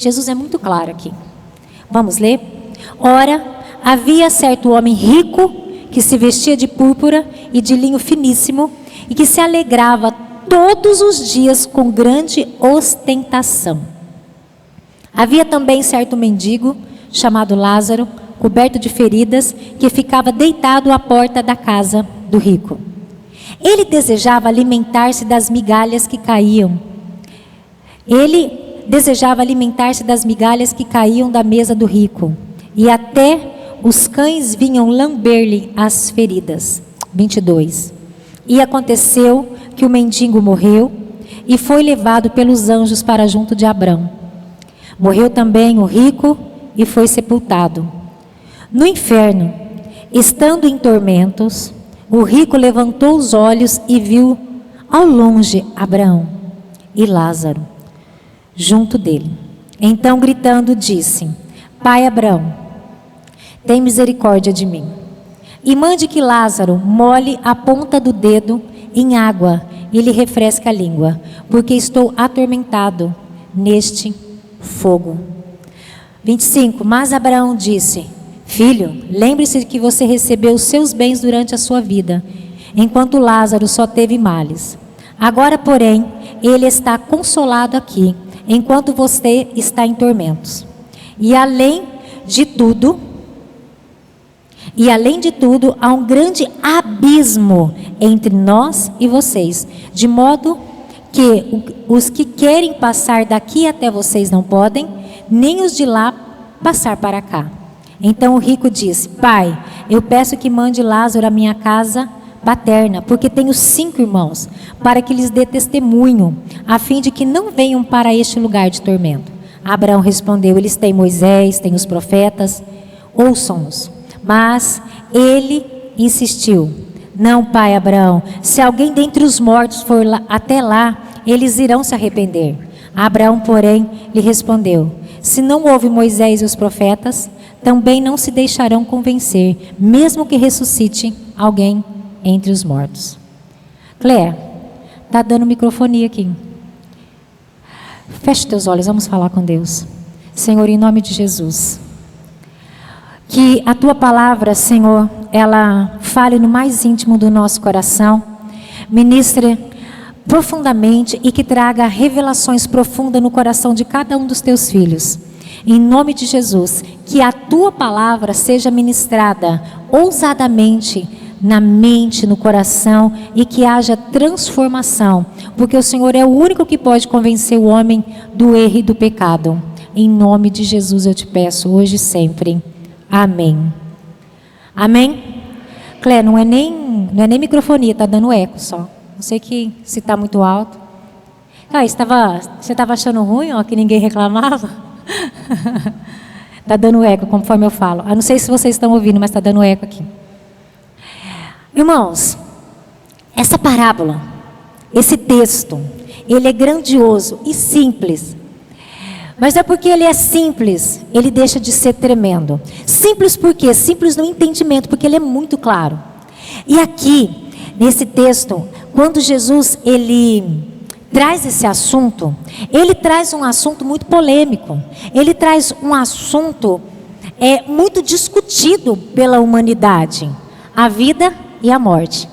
Jesus é muito claro aqui. Vamos ler? Ora, havia certo homem rico que se vestia de púrpura e de linho finíssimo e que se alegrava todos os dias com grande ostentação. Havia também certo mendigo chamado Lázaro, coberto de feridas, que ficava deitado à porta da casa do rico. Ele desejava alimentar-se das migalhas que caíam. Da mesa do rico, e até os cães vinham lamber-lhe as feridas. 22. E aconteceu que o mendigo morreu e foi levado pelos anjos para junto de Abrão. Morreu também o rico e foi sepultado. No inferno, estando em tormentos, o rico levantou os olhos e viu ao longe Abraão e Lázaro junto dele. Então, gritando, disse: Pai Abraão, tem misericórdia de mim, e mande que Lázaro molhe a ponta do dedo em água e lhe refresque a língua, porque estou atormentado neste fogo. 25. Mas Abraão disse: Filho, lembre-se de que você recebeu os seus bens durante a sua vida, enquanto Lázaro só teve males. Agora, porém, ele está consolado aqui, enquanto você está em tormentos. E além de tudo, há um grande abismo entre nós e vocês, de modo que os que querem passar daqui até vocês não podem, nem os de lá passar para cá. Então o rico disse: Pai, eu peço que mande Lázaro à minha casa paterna, porque tenho 5 irmãos, para que lhes dê testemunho, a fim de que não venham para este lugar de tormento. Abraão respondeu: Eles têm Moisés, têm os profetas, ouçam-nos. Mas ele insistiu: Não, pai Abraão, se alguém dentre os mortos for até lá, eles irão se arrepender. Abraão, porém, lhe respondeu: Se não houve Moisés e os profetas, também não se deixarão convencer, mesmo que ressuscite alguém entre os mortos. Claire, está dando microfonia aqui. Feche teus olhos, vamos falar com Deus. Senhor, em nome de Jesus, que a Tua palavra, Senhor, ela fale no mais íntimo do nosso coração, ministre profundamente e que traga revelações profundas no coração de cada um dos Teus filhos. Em nome de Jesus, que a Tua palavra seja ministrada ousadamente na mente, no coração, e que haja transformação, porque o Senhor é o único que pode convencer o homem do erro e do pecado. Em nome de Jesus eu te peço, hoje e sempre. Amém. Amém? Clé, não é nem microfonia, está dando eco só. Não sei se está muito alto. Você estava achando ruim, ó, que ninguém reclamava? Está dando eco, conforme eu falo. Eu não sei se vocês estão ouvindo, mas está dando eco aqui. Irmãos, essa parábola, esse texto, ele é grandioso e simples. Mas é porque ele é simples, ele deixa de ser tremendo. Simples por quê? Simples no entendimento, porque ele é muito claro. E aqui, nesse texto, quando Jesus, ele traz esse assunto, ele traz um assunto muito polêmico. Ele traz um assunto muito discutido pela humanidade. A vida e a morte.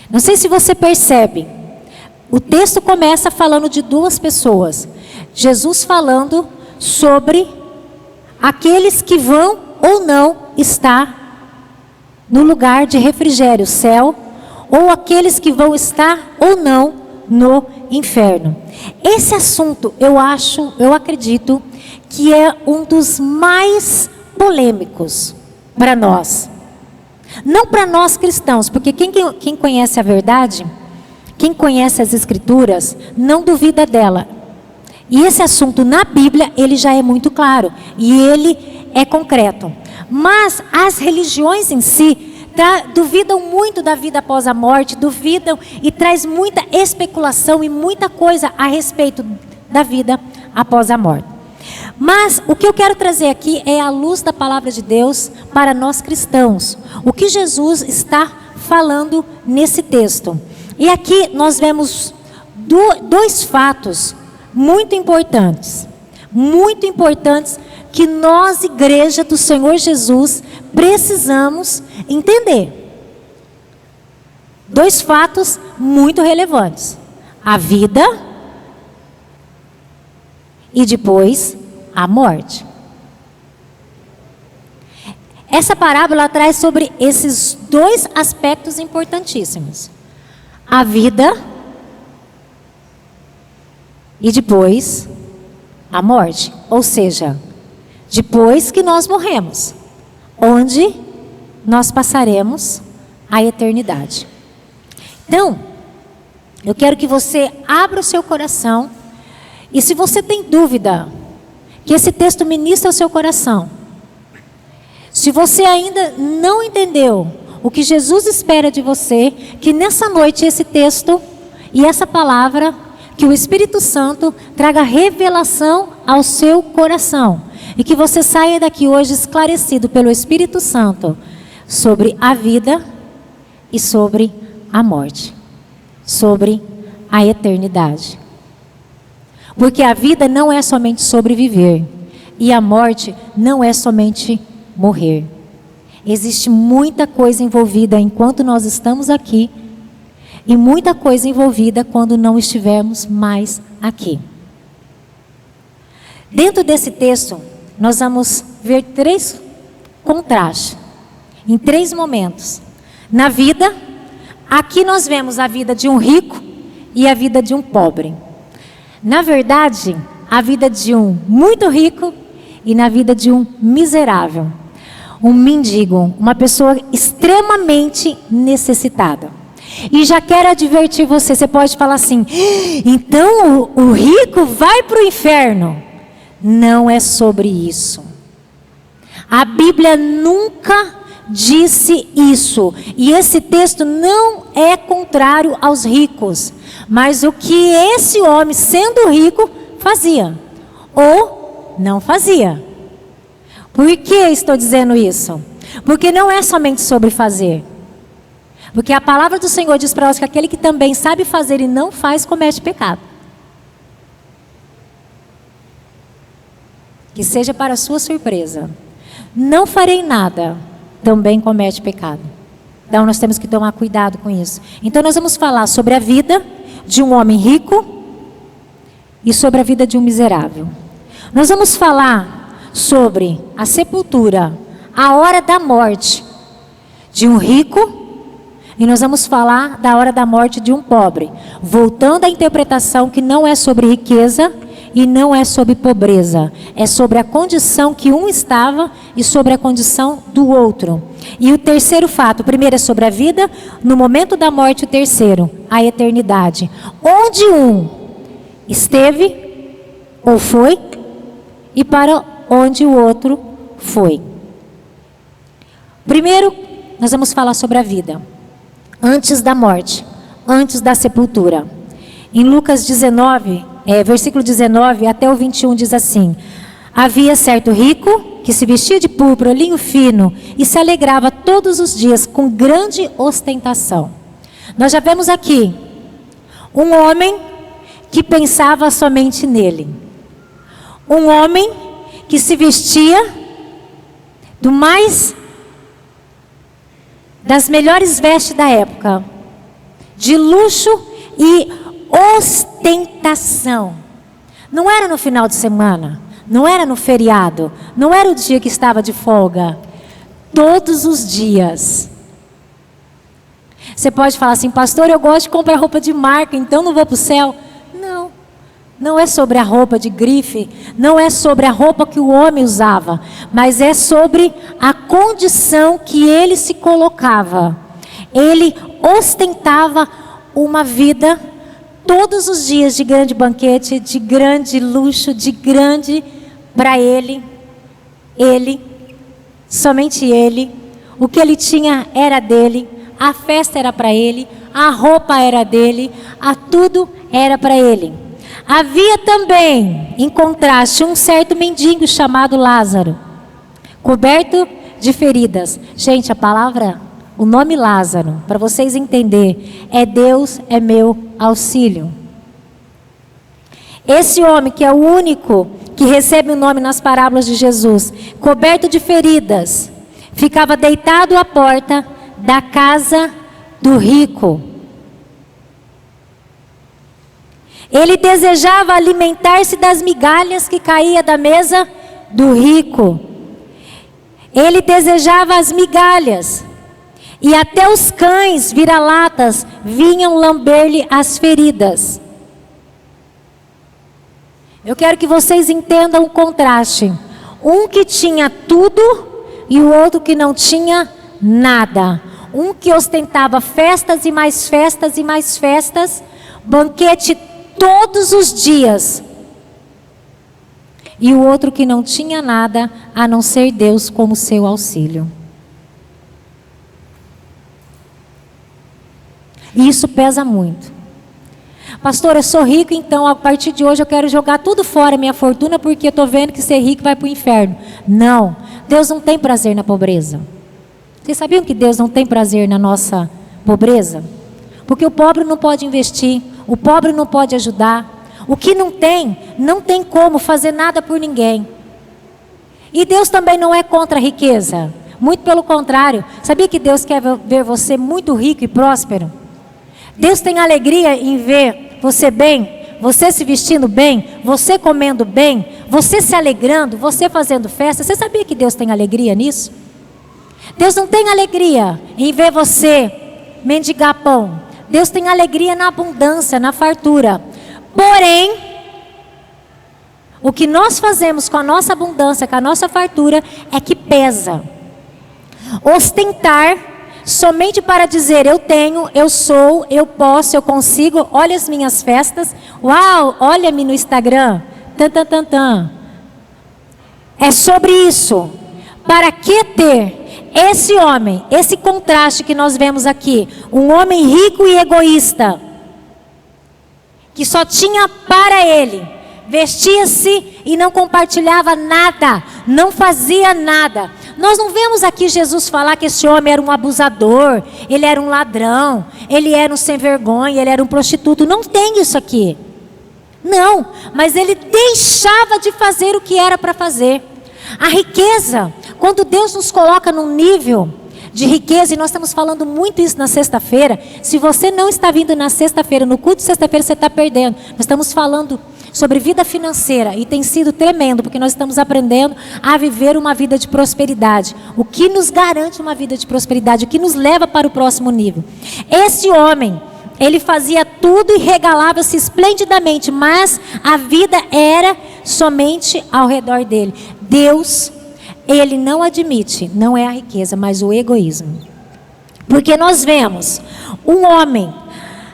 Não sei se você percebe. O texto começa falando de 2 pessoas. Jesus falando sobre aqueles que vão ou não estar no lugar de refrigério, céu, ou aqueles que vão estar ou não no inferno. Esse assunto, eu acredito que é um dos mais polêmicos para nós. Não para nós cristãos, porque quem conhece a verdade, quem conhece as Escrituras, não duvida dela. E esse assunto na Bíblia, ele já é muito claro. E ele é concreto. Mas as religiões em si, duvidam muito da vida após a morte, duvidam e traz muita especulação e muita coisa a respeito da vida após a morte. Mas o que eu quero trazer aqui é a luz da palavra de Deus para nós cristãos. O que Jesus está falando nesse texto. E aqui nós vemos 2 fatos muito importantes que nós, igreja do Senhor Jesus, precisamos entender. 2 fatos muito relevantes: a vida e depois a morte. Essa parábola traz sobre esses 2 aspectos importantíssimos: a vida e depois a morte. Ou seja, depois que nós morremos, onde nós passaremos a eternidade. Então, eu quero que você abra o seu coração, e se você tem dúvida, que esse texto ministra ao seu coração. Se você ainda não entendeu o que Jesus espera de você, que nessa noite esse texto e essa palavra, que o Espírito Santo traga revelação ao seu coração, e que você saia daqui hoje esclarecido pelo Espírito Santo sobre a vida e sobre a morte, sobre a eternidade. Porque a vida não é somente sobreviver, e a morte não é somente morrer. Existe muita coisa envolvida enquanto nós estamos aqui, e muita coisa envolvida quando não estivermos mais aqui. Dentro desse texto, nós vamos ver 3 contrastes, em 3 momentos. Na vida, aqui nós vemos a vida de um rico e a vida de um pobre. Na verdade, a vida de um muito rico e na vida de um miserável, um mendigo, uma pessoa extremamente necessitada. E já quero advertir você, você pode falar assim: então o rico vai para o inferno. Não é sobre isso. A Bíblia nunca disse isso. E esse texto não é contrário aos ricos. Mas o que esse homem, sendo rico, fazia ou não fazia. Por que estou dizendo isso? Porque não é somente sobre fazer. Porque a palavra do Senhor diz para nós que aquele que também sabe fazer e não faz, comete pecado. Que seja para a sua surpresa. Não farei nada, também comete pecado. Então nós temos que tomar cuidado com isso. Então nós vamos falar sobre a vida de um homem rico e sobre a vida de um miserável. Nós vamos falar sobre a sepultura, a hora da morte de um rico, e nós vamos falar da hora da morte de um pobre, voltando à interpretação que não é sobre riqueza e não é sobre pobreza, é sobre a condição que um estava e sobre a condição do outro. E o terceiro fato, o primeiro é sobre a vida, no momento da morte o terceiro, a eternidade, onde um esteve ou foi e para onde o outro foi. Primeiro, nós vamos falar sobre a vida. Antes da morte, antes da sepultura. Em Lucas 19, versículo 19 até o 21 diz assim: havia certo rico que se vestia de púrpura, linho fino e se alegrava todos os dias com grande ostentação. Nós já vemos aqui um homem que pensava somente nele. Um homem que se vestia das melhores vestes da época, de luxo e ostentação. Não era no final de semana, não era no feriado, não era o dia que estava de folga. Todos os dias. Você pode falar assim: pastor, eu gosto de comprar roupa de marca, então não vou para o céu. Não. Não é sobre a roupa de grife, não é sobre a roupa que o homem usava, mas é sobre a condição que ele se colocava. Ele ostentava uma vida todos os dias de grande banquete, de grande luxo, de grande para ele, somente ele. O que ele tinha era dele, a festa era para ele, a roupa era dele, tudo era para ele. Havia também, em contraste, um certo mendigo chamado Lázaro, coberto de feridas. Gente, a palavra, o nome Lázaro, para vocês entenderem, é Deus é meu auxílio. Esse homem, que é o único que recebe o nome nas parábolas de Jesus, coberto de feridas, ficava deitado à porta da casa do rico. Ele desejava alimentar-se das migalhas que caía da mesa do rico. Ele desejava as migalhas. E até os cães vira-latas vinham lamber-lhe as feridas. Eu quero que vocês entendam o contraste. Um que tinha tudo e o outro que não tinha nada. Um que ostentava festas e mais festas e mais festas, banquete todos os dias. E o outro que não tinha nada, a não ser Deus como seu auxílio. E isso pesa muito. Pastor, eu sou rico, então a partir de hoje eu quero jogar tudo fora, minha fortuna, porque eu estou vendo que ser rico vai para o inferno. Não, Deus não tem prazer na pobreza. Vocês sabiam que Deus não tem prazer na nossa pobreza? Porque o pobre não pode investir, o pobre não pode ajudar. O que não tem como fazer nada por ninguém. E Deus também não é contra a riqueza. Muito pelo contrário. Sabia que Deus quer ver você muito rico e próspero? Deus tem alegria em ver você bem, você se vestindo bem, você comendo bem, você se alegrando, você fazendo festa. Você sabia que Deus tem alegria nisso? Deus não tem alegria em ver você mendigar pão. Deus tem alegria na abundância, na fartura. Porém, o que nós fazemos com a nossa abundância, com a nossa fartura, é que pesa. Ostentar somente para dizer eu tenho, eu sou, eu posso, eu consigo, olha as minhas festas, uau, olha-me no Instagram, É sobre isso. Para que ter esse homem, esse contraste que nós vemos aqui, um homem rico e egoísta, que só tinha para ele, vestia-se e não compartilhava nada, não fazia nada. Nós não vemos aqui Jesus falar que esse homem era um abusador, ele era um ladrão, ele era um sem vergonha, ele era um prostituto. Não tem isso aqui. Não, mas ele deixava de fazer o que era para fazer. A riqueza, quando Deus nos coloca num nível de riqueza, e nós estamos falando muito isso na sexta-feira. Se você não está vindo na sexta-feira, no culto de sexta-feira, você está perdendo. Nós estamos falando sobre vida financeira, e tem sido tremendo, porque nós estamos aprendendo a viver uma vida de prosperidade. O que nos garante uma vida de prosperidade, o que nos leva para o próximo nível. Esse homem, ele fazia tudo e regalava-se esplendidamente, mas a vida era somente ao redor dele. Deus, ele não admite, não é a riqueza, mas o egoísmo. Porque nós vemos um homem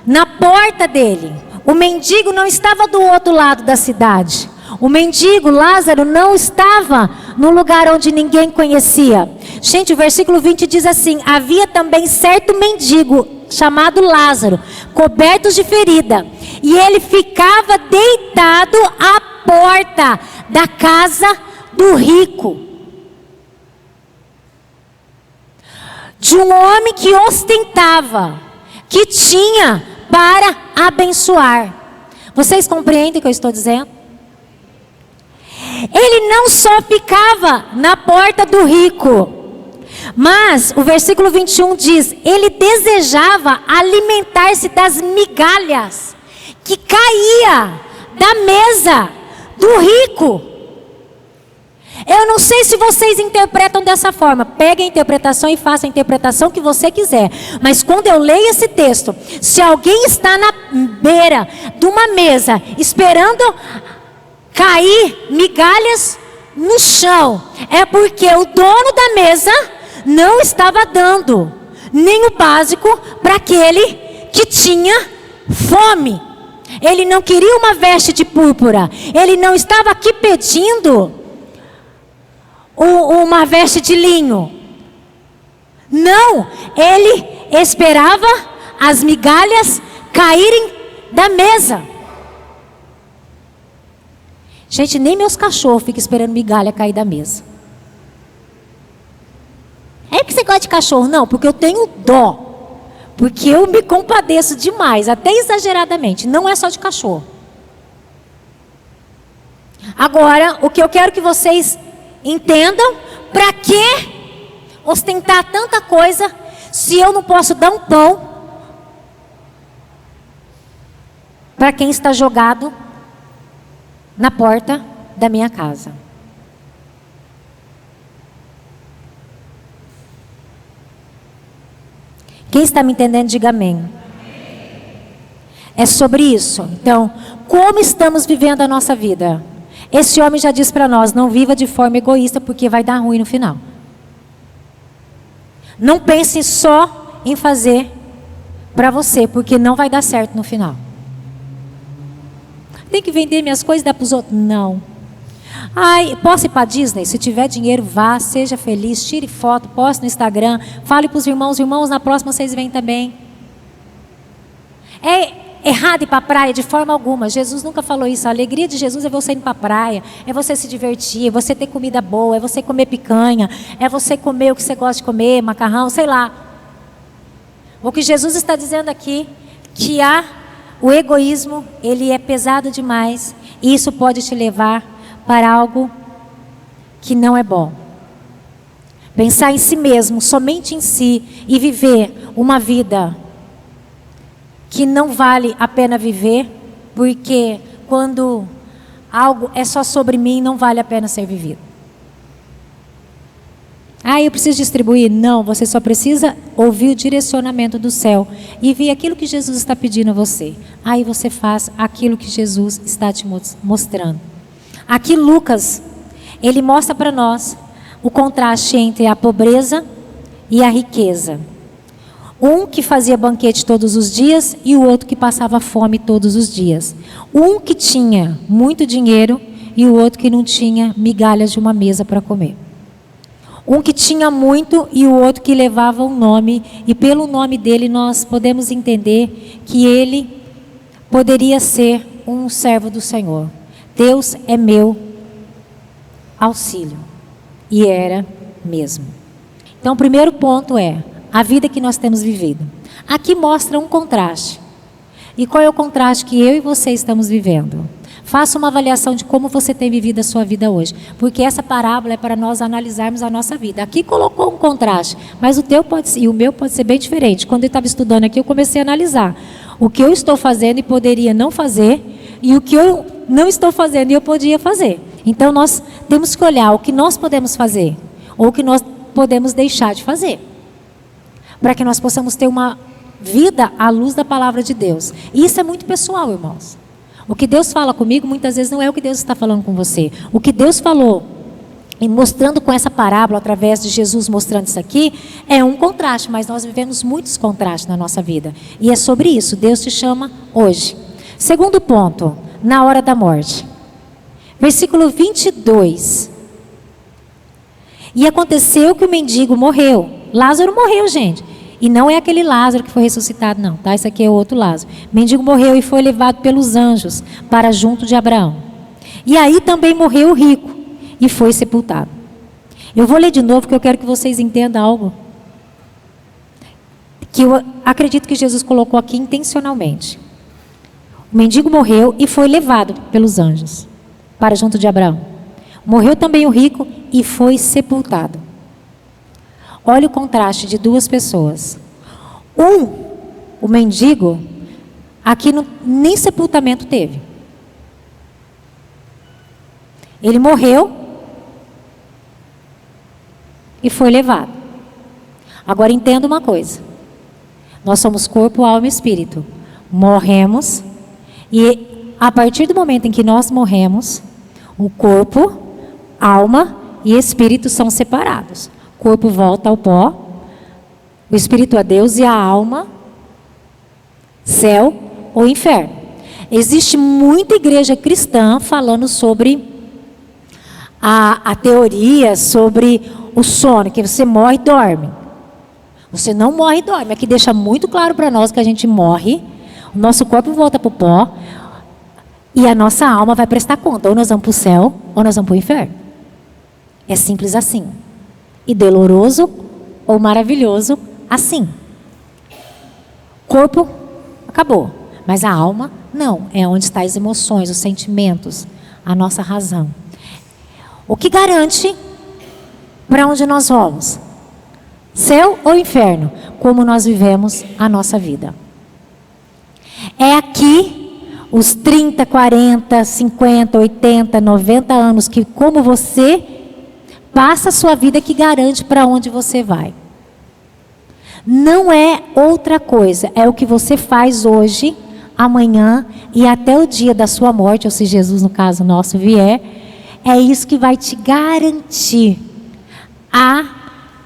na porta dele. O mendigo não estava do outro lado da cidade. O mendigo, Lázaro, não estava no lugar onde ninguém conhecia. Gente, o versículo 20 diz assim: havia também certo mendigo, chamado Lázaro, coberto de ferida, e ele ficava deitado à porta da casa do rico. De um homem que ostentava, que tinha para abençoar. Vocês compreendem o que eu estou dizendo? Ele não só ficava na porta do rico, mas o versículo 21 diz: ele desejava alimentar-se das migalhas que caía da mesa do rico. Eu não sei se vocês interpretam dessa forma. Pegue a interpretação e faça a interpretação que você quiser. Mas quando eu leio esse texto, se alguém está na beira de uma mesa esperando cair migalhas no chão, é porque o dono da mesa não estava dando nem o básico para aquele que tinha fome. Ele não queria uma veste de púrpura. Ele não estava aqui pedindo uma veste de linho. Não, ele esperava as migalhas caírem da mesa. Gente, nem meus cachorros ficam esperando migalha cair da mesa. É que você gosta de cachorro? Não, porque eu tenho dó. Porque eu me compadeço demais, até exageradamente. Não é só de cachorro. Agora, o que eu quero que vocês entendam, para que ostentar tanta coisa se eu não posso dar um pão para quem está jogado na porta da minha casa? Quem está me entendendo, diga amém. É sobre isso. Então, como estamos vivendo a nossa vida? Esse homem já diz para nós, não viva de forma egoísta, porque vai dar ruim no final. Não pense só em fazer para você, porque não vai dar certo no final. Tem que vender minhas coisas e dar para os outros? Não. Ai, posso ir para a Disney? Se tiver dinheiro, vá, seja feliz, tire foto, poste no Instagram, fale para os irmãos, na próxima vocês vêm também. É errado ir para a praia de forma alguma. Jesus nunca falou isso. A alegria de Jesus é você ir para a praia, é você se divertir, é você ter comida boa, é você comer picanha, é você comer o que você gosta de comer, macarrão, sei lá. O que Jesus está dizendo aqui, que o egoísmo, ele é pesado demais, e isso pode te levar para algo que não é bom. Pensar em si mesmo, somente em si, e viver uma vida que não vale a pena viver, porque quando algo é só sobre mim, não vale a pena ser vivido. Eu preciso distribuir? Não, você só precisa ouvir o direcionamento do céu e ver aquilo que Jesus está pedindo a você. Aí você faz aquilo que Jesus está te mostrando. Aqui Lucas, ele mostra para nós o contraste entre a pobreza e a riqueza. Um que fazia banquete todos os dias e o outro que passava fome todos os dias. Um que tinha muito dinheiro e o outro que não tinha migalhas de uma mesa para comer. Um que tinha muito e o outro que levava um nome, e pelo nome dele nós podemos entender que ele poderia ser um servo do Senhor. Deus é meu auxílio. E era mesmo. Então o primeiro ponto é a vida que nós temos vivido. Aqui mostra um contraste. E qual é o contraste que eu e você estamos vivendo? Faça uma avaliação de como você tem vivido a sua vida hoje. Porque essa parábola é para nós analisarmos a nossa vida. Aqui colocou um contraste, mas o teu pode ser, e o meu pode ser bem diferente. Quando eu estava estudando aqui, eu comecei a analisar o que eu estou fazendo e poderia não fazer, e o que eu não estou fazendo e eu podia fazer. Então nós temos que olhar o que nós podemos fazer, ou o que nós podemos deixar de fazer, para que nós possamos ter uma vida à luz da palavra de Deus. E isso é muito pessoal, irmãos. O que Deus fala comigo, muitas vezes não é o que Deus está falando com você. O que Deus falou, e mostrando com essa parábola, através de Jesus mostrando isso aqui, é um contraste, mas nós vivemos muitos contrastes na nossa vida. E é sobre isso, Deus te chama hoje. Segundo ponto, na hora da morte. Versículo 22. E aconteceu que o mendigo morreu. Lázaro morreu, gente. E não é aquele Lázaro que foi ressuscitado, não, tá? Isso aqui é outro Lázaro. O mendigo morreu e foi levado pelos anjos para junto de Abraão. E aí também morreu o rico e foi sepultado. Eu vou ler de novo, porque eu quero que vocês entendam algo que eu acredito que Jesus colocou aqui intencionalmente. O mendigo morreu e foi levado pelos anjos para junto de Abraão. Morreu também o rico e foi sepultado. Olha o contraste de duas pessoas. O mendigo, aqui nem sepultamento teve. Ele morreu e foi levado. Agora entenda uma coisa. Nós somos corpo, alma e espírito. Morremos e a partir do momento em que nós morremos, o corpo, alma e espírito são separados. O corpo volta ao pó, o espírito a Deus e a alma, céu ou inferno. Existe muita igreja cristã falando sobre a teoria sobre o sono, que você morre e dorme. Você não morre e dorme. Aqui deixa muito claro para nós que a gente morre, o nosso corpo volta para o pó e a nossa alma vai prestar conta. Ou nós vamos para o céu ou nós vamos para o inferno. É simples assim. E doloroso ou maravilhoso assim. Corpo, acabou. Mas a alma, não. É onde estão as emoções, os sentimentos, a nossa razão. O que garante para onde nós vamos? Céu ou inferno? Como nós vivemos a nossa vida. É aqui os 30, 40, 50, 80, 90 anos que, como você passa a sua vida, que garante para onde você vai. Não é outra coisa, é o que você faz hoje, amanhã e até o dia da sua morte, ou se Jesus, no caso nosso, vier. É isso que vai te garantir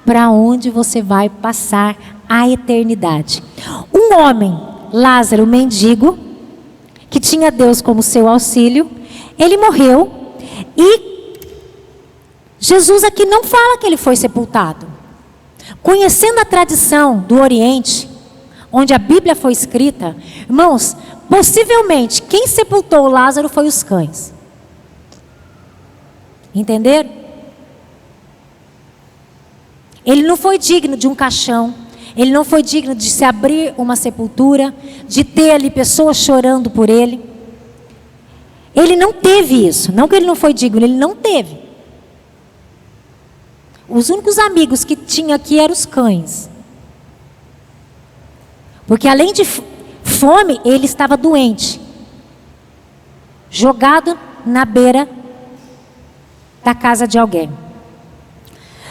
para onde você vai passar a eternidade. Um homem, Lázaro, mendigo, que tinha Deus como seu auxílio, ele morreu e Jesus aqui não fala que ele foi sepultado. Conhecendo a tradição do Oriente, onde a Bíblia foi escrita, irmãos, possivelmente quem sepultou Lázaro foi os cães. Entenderam? Ele não foi digno de um caixão, ele não foi digno de se abrir uma sepultura, de ter ali pessoas chorando por ele. Ele não teve isso, não que ele não foi digno, ele não teve. Os únicos amigos que tinha aqui eram os cães. Porque além de fome, ele estava doente. Jogado na beira da casa de alguém.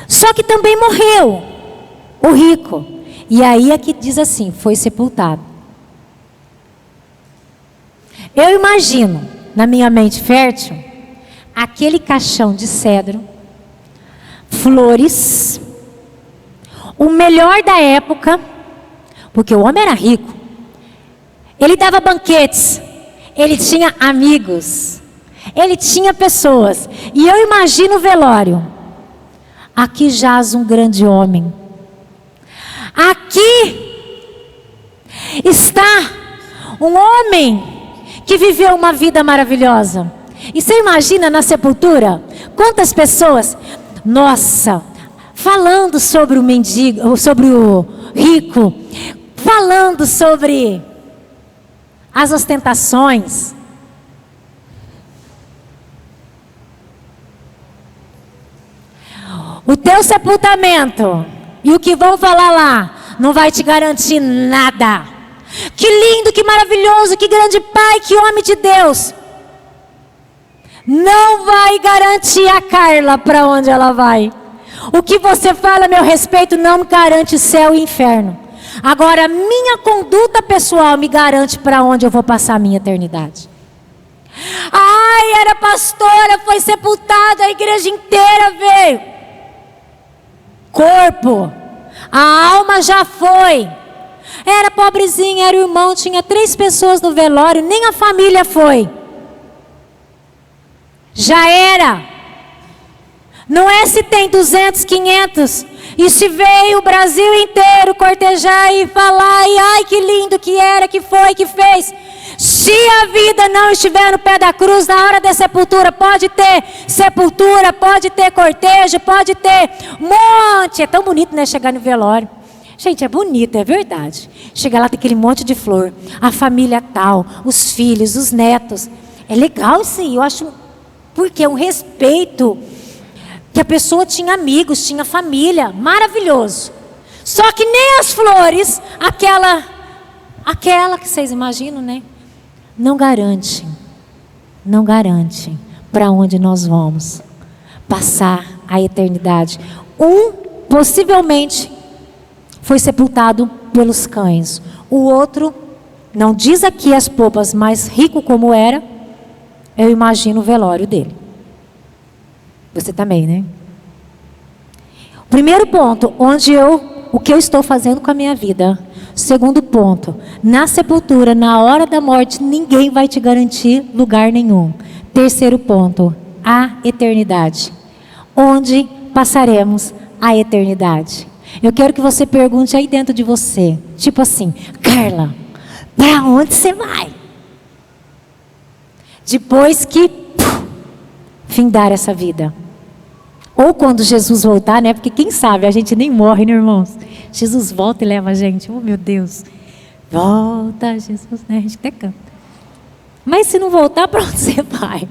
Só que também morreu o rico. E aí aqui diz assim, foi sepultado. Eu imagino, na minha mente fértil, aquele caixão de cedro, flores, o melhor da época, porque o homem era rico. Ele dava banquetes, ele tinha amigos, ele tinha pessoas. E eu imagino o velório. Aqui jaz um grande homem. Aqui está um homem que viveu uma vida maravilhosa. E você imagina na sepultura quantas pessoas, nossa, falando sobre o mendigo, sobre o rico, falando sobre as ostentações. O teu sepultamento e o que vão falar lá não vai te garantir nada. Que lindo, que maravilhoso, que grande pai, que homem de Deus. Não vai garantir a Carla para onde ela vai. O que você fala a meu respeito não me garante céu e inferno. Agora, minha conduta pessoal me garante para onde eu vou passar a minha eternidade. Ai, era pastora, foi sepultada, a igreja inteira veio. Corpo, a alma já foi. Era pobrezinha, era o irmão, tinha 3 pessoas no velório, nem a família foi. Já era. Não é se tem 200, 500, e se veio o Brasil inteiro cortejar e falar, e ai que lindo que era, que foi, que fez. Se a vida não estiver no pé da cruz, na hora da sepultura, pode ter sepultura, pode ter cortejo, pode ter monte. É tão bonito, né, chegar no velório. Gente, é bonito, é verdade. Chegar lá, tem aquele monte de flor, a família tal, os filhos, os netos. É legal isso aí, eu acho, porque é um respeito. Que a pessoa tinha amigos, tinha família, maravilhoso. Só que nem as flores, aquela que vocês imaginam, né? Não garante para onde nós vamos passar a eternidade. Possivelmente foi sepultado pelos cães. O outro, não diz aqui as poupas, mas rico como era, eu imagino o velório dele. Você também, né? Primeiro ponto, o que eu estou fazendo com a minha vida. Segundo ponto, na sepultura, na hora da morte, ninguém vai te garantir lugar nenhum. Terceiro ponto, a eternidade. Onde passaremos a eternidade? Eu quero que você pergunte aí dentro de você, tipo assim, Carla, para onde você vai? Depois que findar essa vida. Ou quando Jesus voltar, né? Porque quem sabe, a gente nem morre, né, irmãos? Jesus volta e leva a gente. Oh, meu Deus. Volta, Jesus, né? A gente até canta. Mas se não voltar, para onde você vai?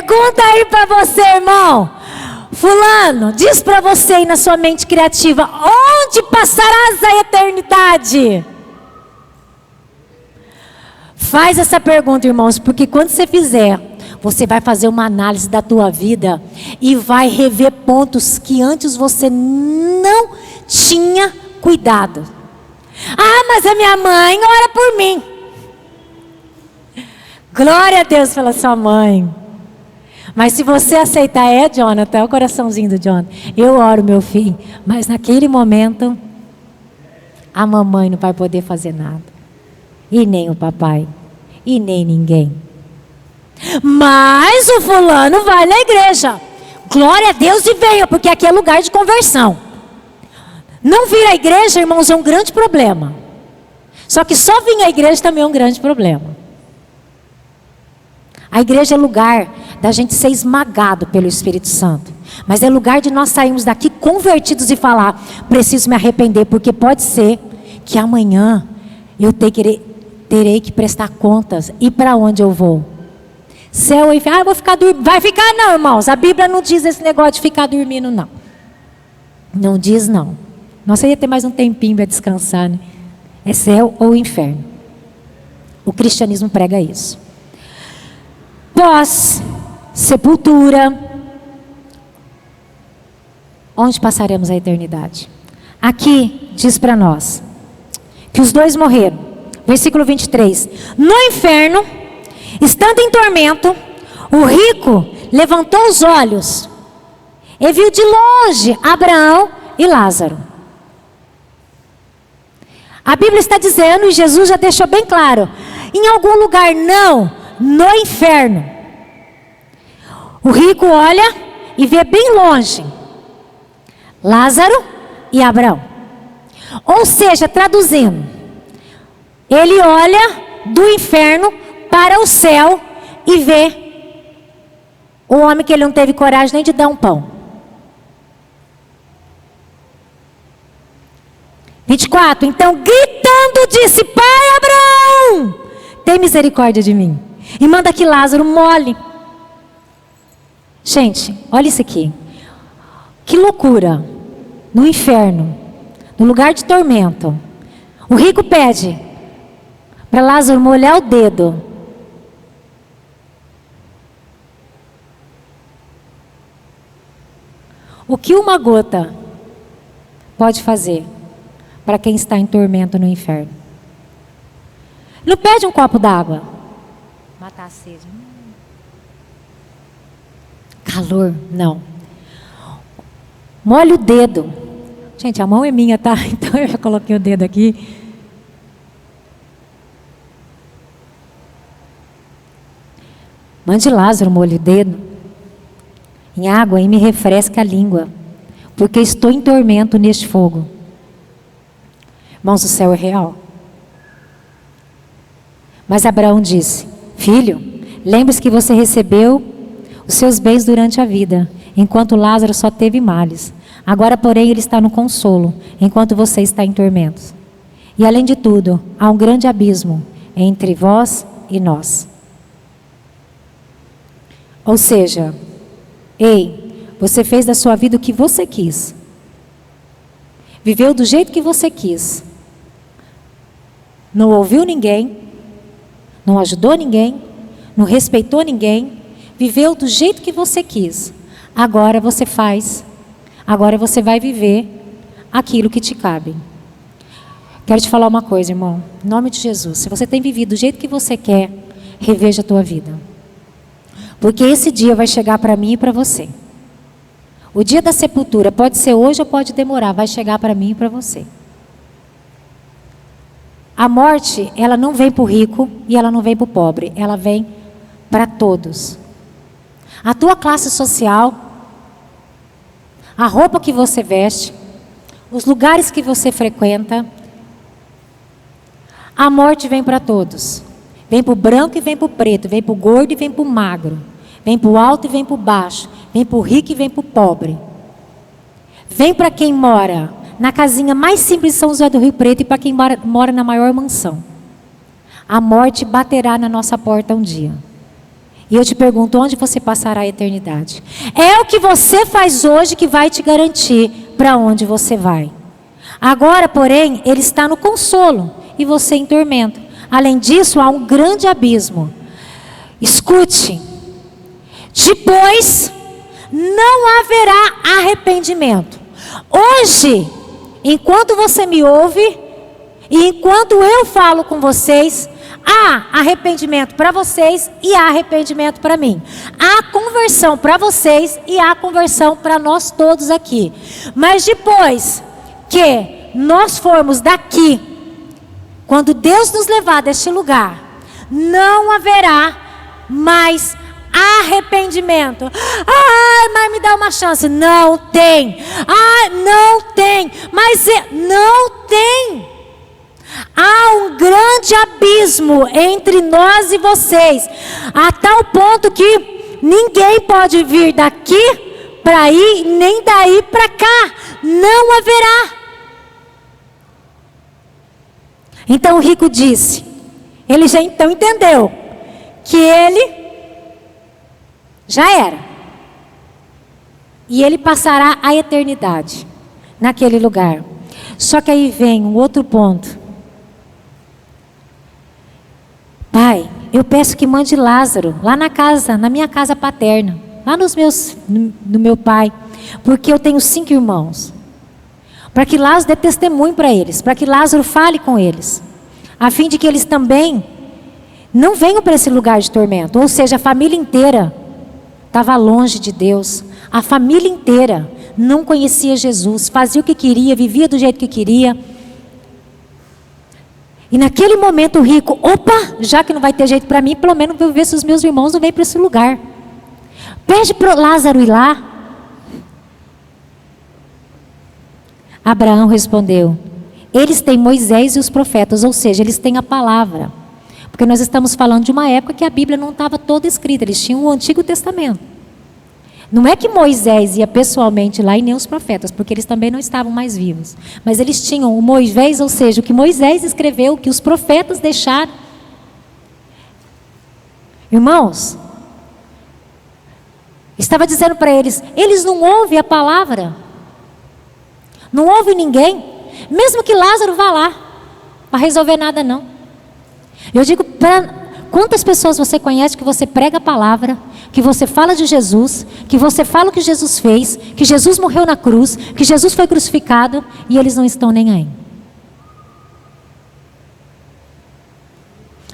Pergunta aí para você, irmão. Fulano, diz para você aí na sua mente criativa, onde passarás a eternidade? Faz essa pergunta, irmãos, porque quando você fizer, você vai fazer uma análise da tua vida e vai rever pontos que antes você não tinha cuidado. Ah, mas a minha mãe ora por mim. Glória a Deus pela sua mãe. Mas se você aceitar, Jonathan, é o coraçãozinho do Jonathan. Eu oro, meu filho, mas naquele momento, a mamãe não vai poder fazer nada. E nem o papai. E nem ninguém. Mas o fulano vai na igreja. Glória a Deus e venha, porque aqui é lugar de conversão. Não vir à igreja, irmãos, é um grande problema. Só que só vir à igreja também é um grande problema. A igreja é lugar da gente ser esmagado pelo Espírito Santo. Mas é lugar de nós sairmos daqui convertidos e falar, preciso me arrepender, porque pode ser que amanhã eu terei que prestar contas. E para onde eu vou? Céu e inferno. Ah, eu vou ficar dormindo. Vai ficar não, irmãos. A Bíblia não diz esse negócio de ficar dormindo, não. Não diz não. Nossa, ia ter mais um tempinho para descansar, né? É céu ou inferno. O cristianismo prega isso. Pós sepultura, onde passaremos a eternidade? Aqui diz para nós que os dois morreram. Versículo 23. No inferno, estando em tormento, o rico levantou os olhos e viu de longe Abraão e Lázaro. A Bíblia está dizendo, e Jesus já deixou bem claro, em algum lugar não, no inferno. O rico olha e vê bem longe Lázaro e Abraão. Ou seja, traduzindo, ele olha do inferno para o céu e vê o homem que ele não teve coragem nem de dar um pão. 24, então gritando disse, Pai Abraão, tem misericórdia de mim. E manda que Lázaro molhe. Gente, olha isso aqui. Que loucura. No inferno, no lugar de tormento, o rico pede para Lázaro molhar o dedo. O que uma gota pode fazer para quem está em tormento no inferno? Não pede um copo d'água. Matar a sede. Calor, não. Molha o dedo. Gente, a mão é minha, tá? Então eu já coloquei o dedo aqui. Mande Lázaro, molhe o dedo em água e me refresca a língua, porque estou em tormento neste fogo. Irmãos, o céu é real. Mas Abraão disse, filho, lembre-se que você recebeu os seus bens durante a vida, enquanto Lázaro só teve males. Agora, porém, ele está no consolo, enquanto você está em tormentos. E além de tudo, há um grande abismo entre vós e nós. Ou seja, ei, você fez da sua vida o que você quis. Viveu do jeito que você quis. Não ouviu ninguém, não ajudou ninguém, não respeitou ninguém, viveu do jeito que você quis. Agora você faz, agora você vai viver aquilo que te cabe. Quero te falar uma coisa, irmão, em nome de Jesus, se você tem vivido do jeito que você quer, reveja a tua vida. Porque esse dia vai chegar para mim e para você. O dia da sepultura pode ser hoje ou pode demorar, vai chegar para mim e para você. A morte, ela não vem para o rico e ela não vem para o pobre, ela vem para todos. A tua classe social, a roupa que você veste, os lugares que você frequenta, a morte vem para todos. Vem para o branco e vem para o preto, vem para o gordo e vem para o magro, vem para o alto e vem para o baixo, vem para o rico e vem para o pobre. Vem para quem mora na casinha mais simples de São José do Rio Preto e para quem mora na maior mansão. A morte baterá na nossa porta um dia. E eu te pergunto, onde você passará a eternidade? É o que você faz hoje que vai te garantir para onde você vai. Agora, porém, ele está no consolo e você em tormento. Além disso, há um grande abismo. Escute. Depois, não haverá arrependimento. Hoje, enquanto você me ouve, e enquanto eu falo com vocês, há arrependimento para vocês e há arrependimento para mim. Há conversão para vocês e há conversão para nós todos aqui. Mas depois que nós formos daqui, quando Deus nos levar deste lugar, não haverá mais arrependimento. Ai, mas me dá uma chance. Não tem. Ai, não tem. Mas não tem. Há um grande abismo entre nós e vocês, a tal ponto que ninguém pode vir daqui para aí, nem daí para cá. Não haverá. Então o rico disse, ele já então entendeu que ele já era. E ele passará a eternidade naquele lugar. Só que aí vem um outro ponto. Pai, eu peço que mande Lázaro lá na casa, na minha casa paterna, lá no meu pai, porque eu tenho 5 irmãos. Para que Lázaro dê testemunho para eles, para que Lázaro fale com eles, a fim de que eles também não venham para esse lugar de tormento. Ou seja, a família inteira estava longe de Deus, a família inteira não conhecia Jesus, fazia o que queria, vivia do jeito que queria. E naquele momento o rico, opa, já que não vai ter jeito para mim, pelo menos vou ver se os meus irmãos não vêm para esse lugar. Pede para Lázaro ir lá. Abraão respondeu, eles têm Moisés e os profetas, ou seja, eles têm a palavra. Porque nós estamos falando de uma época que a Bíblia não estava toda escrita, eles tinham o Antigo Testamento. Não é que Moisés ia pessoalmente lá e nem os profetas, porque eles também não estavam mais vivos. Mas eles tinham o Moisés, ou seja, o que Moisés escreveu, o que os profetas deixaram. Irmãos, estava dizendo para eles, eles não ouvem a palavra. Não ouve ninguém. Mesmo que Lázaro vá lá, para resolver nada não. Eu digo, quantas pessoas você conhece que você prega a palavra, que você fala de Jesus, que você fala o que Jesus fez, que Jesus morreu na cruz, que Jesus foi crucificado, e eles não estão nem aí.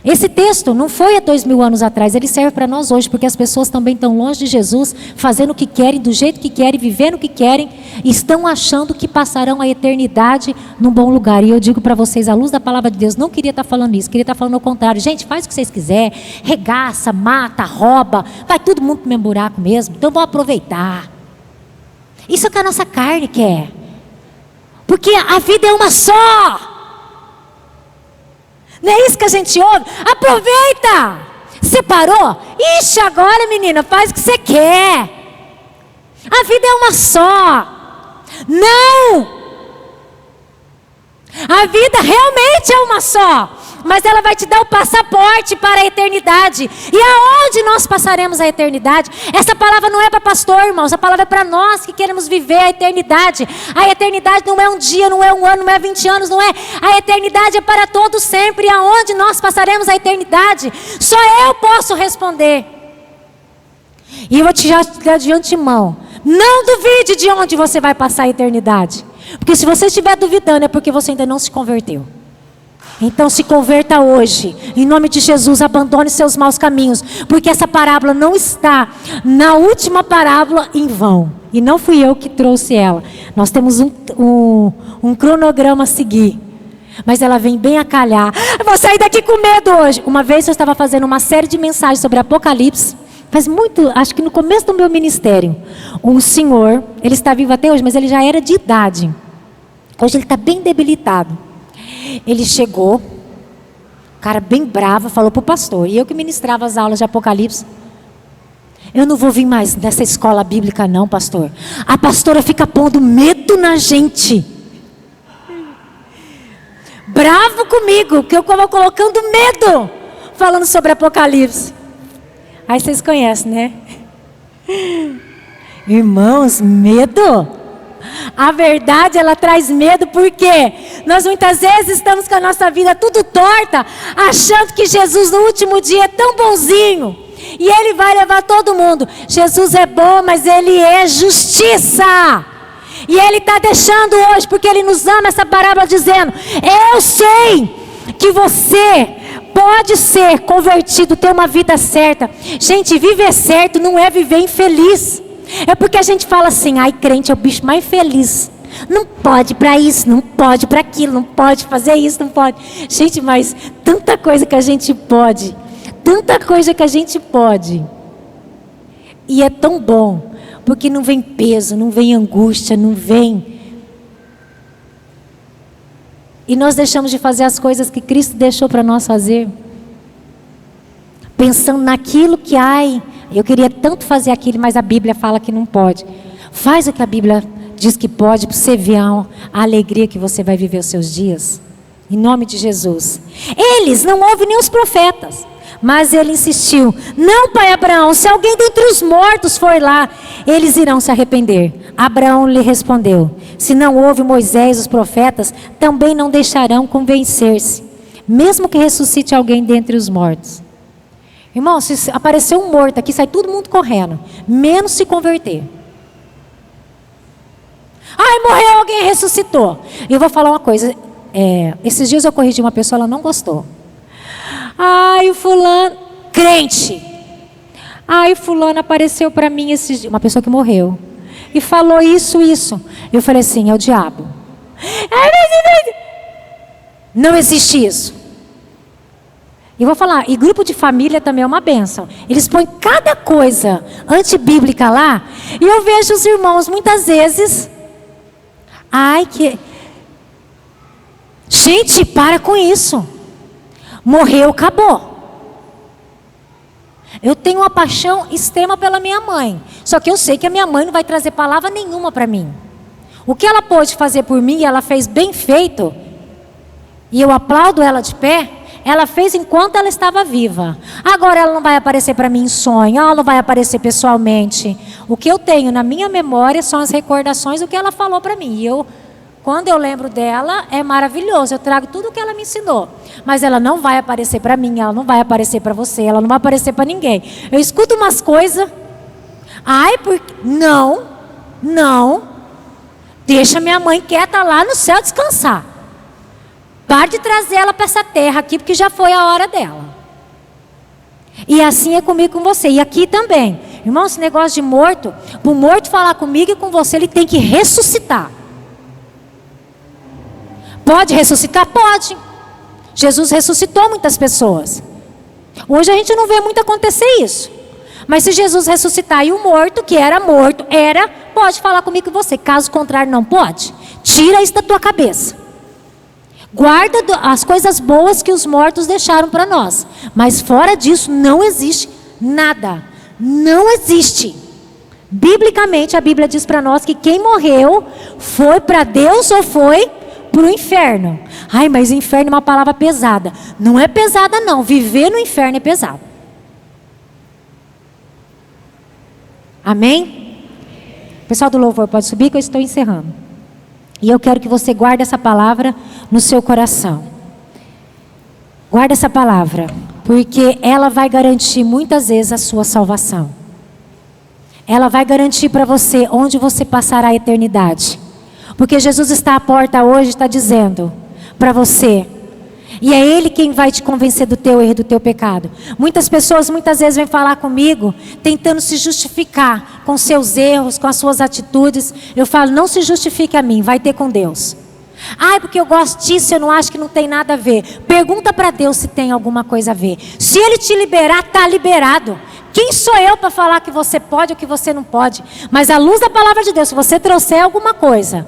Esse texto não foi há 2000 anos atrás, ele serve para nós hoje, porque as pessoas também estão longe de Jesus, fazendo o que querem, do jeito que querem, vivendo o que querem, e estão achando que passarão a eternidade num bom lugar. E eu digo para vocês, à luz da palavra de Deus, não queria estar falando isso, queria estar falando o contrário. Gente, faz o que vocês quiserem, regaça, mata, rouba, vai todo mundo pro mesmo buraco mesmo, então vamos aproveitar. Isso é o que a nossa carne quer, porque a vida é uma só. Não é isso que a gente ouve? Aproveita! Separou? Ixi, agora menina, faz o que você quer. A vida é uma só. Não! A vida realmente é uma só. Mas ela vai te dar o passaporte para a eternidade. E aonde nós passaremos a eternidade? Essa palavra não é para pastor, irmãos. Essa palavra é para nós que queremos viver a eternidade. A eternidade não é um dia, não é um ano, não é 20 anos, não é. A eternidade é para todos sempre. E aonde nós passaremos a eternidade? Só eu posso responder. E eu vou te dar de antemão. Não duvide de onde você vai passar a eternidade. Porque se você estiver duvidando é porque você ainda não se converteu. Então se converta hoje, em nome de Jesus, abandone seus maus caminhos, porque essa parábola não está na última parábola em vão, e não fui eu que trouxe ela, nós temos um cronograma a seguir, mas ela vem bem a calhar. Eu vou sair daqui com medo hoje. Uma vez eu estava fazendo uma série de mensagens sobre Apocalipse, faz muito, acho que no começo do meu ministério, um senhor, ele está vivo até hoje, mas ele já era de idade, hoje ele está bem debilitado. Ele chegou, cara bem bravo, falou para o pastor, e eu que ministrava as aulas de Apocalipse, eu não vou vir mais nessa escola bíblica não, pastor. A pastora fica pondo medo na gente. Bravo comigo, que eu vou colocando medo, falando sobre Apocalipse. Aí vocês conhecem, né? Irmãos, medo. A verdade, ela traz medo, porque nós muitas vezes estamos com a nossa vida tudo torta, achando que Jesus no último dia é tão bonzinho, e Ele vai levar todo mundo. Jesus é bom, mas Ele é justiça. E Ele está deixando hoje, porque Ele nos ama, essa parábola dizendo: eu sei que você pode ser convertido, ter uma vida certa. Gente, viver certo não é viver infeliz. É porque a gente fala assim: ai, crente é o bicho mais feliz. Não pode para isso, não pode para aquilo, não pode fazer isso, não pode. Gente, mas tanta coisa que a gente pode. Tanta coisa que a gente pode. E é tão bom, porque não vem peso, não vem angústia, não vem. E nós deixamos de fazer as coisas que Cristo deixou para nós fazer, pensando naquilo que, ai, eu queria tanto fazer aquilo, mas a Bíblia fala que não pode. Faz o que a Bíblia diz que pode, para você ver a alegria que você vai viver os seus dias. Em nome de Jesus. Eles não ouvem nem os profetas, mas ele insistiu: não, pai Abraão, se alguém dentre os mortos for lá, eles irão se arrepender. Abraão lhe respondeu: se não ouve Moisés, os profetas, também não deixarão convencer-se, mesmo que ressuscite alguém dentre os mortos. Irmão, se aparecer um morto aqui, sai todo mundo correndo, menos se converter. Ai, morreu alguém, ressuscitou. E eu vou falar uma coisa, esses dias eu corrigi uma pessoa, ela não gostou. Ai, o fulano, crente. Ai, o fulano apareceu para mim esses dias, uma pessoa que morreu, e falou isso. Eu falei assim: é o diabo. Não existe isso. E vou falar, e grupo de família também é uma bênção. Eles põem cada coisa antibíblica lá, e eu vejo os irmãos muitas vezes, ai que... Gente, para com isso. Morreu, acabou. Eu tenho uma paixão extrema pela minha mãe, só que eu sei que a minha mãe não vai trazer palavra nenhuma para mim. O que ela pôde fazer por mim, ela fez bem feito, e eu aplaudo ela de pé. Ela fez enquanto ela estava viva. Agora ela não vai aparecer para mim em sonho, ela não vai aparecer pessoalmente. O que eu tenho na minha memória são as recordações do que ela falou para mim. E quando eu lembro dela, é maravilhoso. Eu trago tudo o que ela me ensinou. Mas ela não vai aparecer para mim, ela não vai aparecer para você, ela não vai aparecer para ninguém. Eu escuto umas coisas. Ai, porque... Não. Deixa minha mãe quieta lá no céu descansar. Para de trazer ela para essa terra aqui, porque já foi a hora dela. E assim é comigo, com você. E aqui também. Irmão, esse negócio de morto, para o morto falar comigo e com você, ele tem que ressuscitar. Pode ressuscitar? Pode. Jesus ressuscitou muitas pessoas. Hoje a gente não vê muito acontecer isso. Mas se Jesus ressuscitar e o morto, que era morto, pode falar comigo e com você. Caso contrário, não pode. Tira isso da tua cabeça. Guarda as coisas boas que os mortos deixaram para nós. Mas fora disso não existe nada. Não existe. Biblicamente a Bíblia diz para nós que quem morreu foi para Deus ou foi para o inferno. Ai, mas inferno é uma palavra pesada. Não é pesada não. Viver no inferno é pesado. Amém? Pessoal do louvor, pode subir que eu estou encerrando. E eu quero que você guarde essa palavra no seu coração. Guarde essa palavra, porque ela vai garantir muitas vezes a sua salvação. Ela vai garantir para você onde você passará a eternidade. Porque Jesus está à porta hoje, está dizendo para você. E é Ele quem vai te convencer do teu erro, do teu pecado. Muitas pessoas muitas vezes vêm falar comigo, tentando se justificar com seus erros, com as suas atitudes. Eu falo, não se justifique a mim, vai ter com Deus. Ai, porque eu gosto disso, eu não acho que não tem nada a ver. Pergunta para Deus se tem alguma coisa a ver. Se Ele te liberar, está liberado. Quem sou eu para falar que você pode ou que você não pode? Mas à luz da palavra de Deus, se você trouxer alguma coisa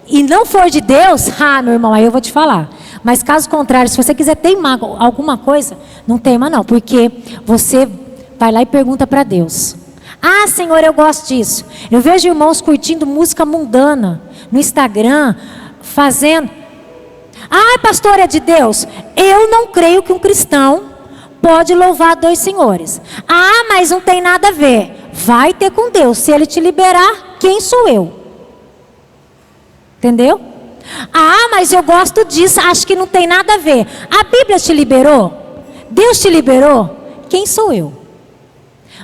e não for de Deus, meu irmão, aí eu vou te falar. Mas caso contrário, se você quiser teimar alguma coisa, não teima não, porque você vai lá e pergunta para Deus. Ah, Senhor, eu gosto disso. Eu vejo irmãos curtindo música mundana no Instagram, fazendo. Ah, pastor, é de Deus. Eu não creio que um cristão pode louvar dois senhores. Ah, mas não tem nada a ver. Vai ter com Deus. Se Ele te liberar, quem sou eu? Entendeu? Ah, mas eu gosto disso, acho que não tem nada a ver. A Bíblia te liberou? Deus te liberou? Quem sou eu?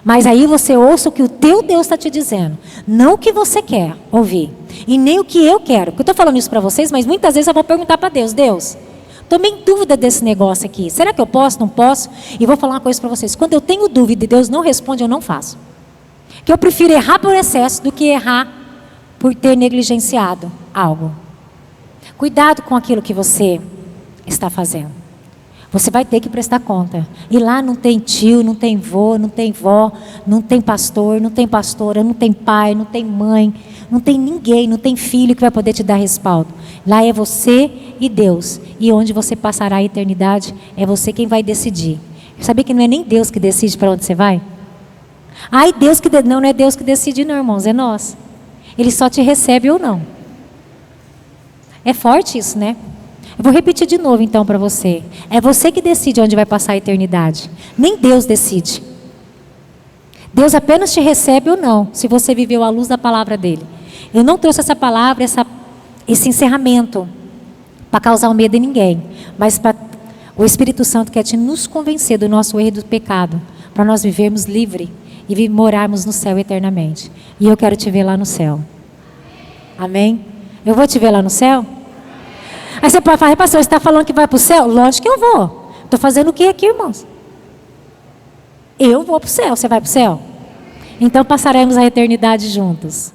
Mas aí você ouça o que o teu Deus está te dizendo. Não o que você quer ouvir. E nem o que eu quero. Porque eu estou falando isso para vocês, mas muitas vezes eu vou perguntar para Deus. Deus, estou em dúvida desse negócio aqui. Será que eu posso? Não posso? E vou falar uma coisa para vocês. Quando eu tenho dúvida e Deus não responde, eu não faço. Que eu prefiro errar por excesso do que errar por ter negligenciado algo. Cuidado com aquilo que você está fazendo. Você vai ter que prestar conta. E lá não tem tio, não tem vô, não tem vó, não tem pastor, não tem pastora, não tem pai, não tem mãe, não tem ninguém, não tem filho que vai poder te dar respaldo. Lá é você e Deus. E onde você passará a eternidade, é você quem vai decidir. Sabia que não é nem Deus que decide para onde você vai? Ai, Deus que... Não é Deus que decide não, irmãos, é nós. Ele só te recebe ou não. É forte isso, né? Eu vou repetir de novo então para você. É você que decide onde vai passar a eternidade. Nem Deus decide. Deus apenas te recebe ou não, se você viveu à luz da palavra dele. Eu não trouxe essa palavra, esse encerramento, para causar medo em ninguém. Mas o Espírito Santo quer nos convencer do nosso erro e do pecado. Para nós vivermos livre e morarmos no céu eternamente. E eu quero te ver lá no céu. Amém? Eu vou te ver lá no céu? Aí você pode falar, pastor, você está falando que vai para o céu? Lógico que eu vou. Estou fazendo o que aqui, irmãos? Eu vou para o céu. Você vai para o céu? Então passaremos a eternidade juntos.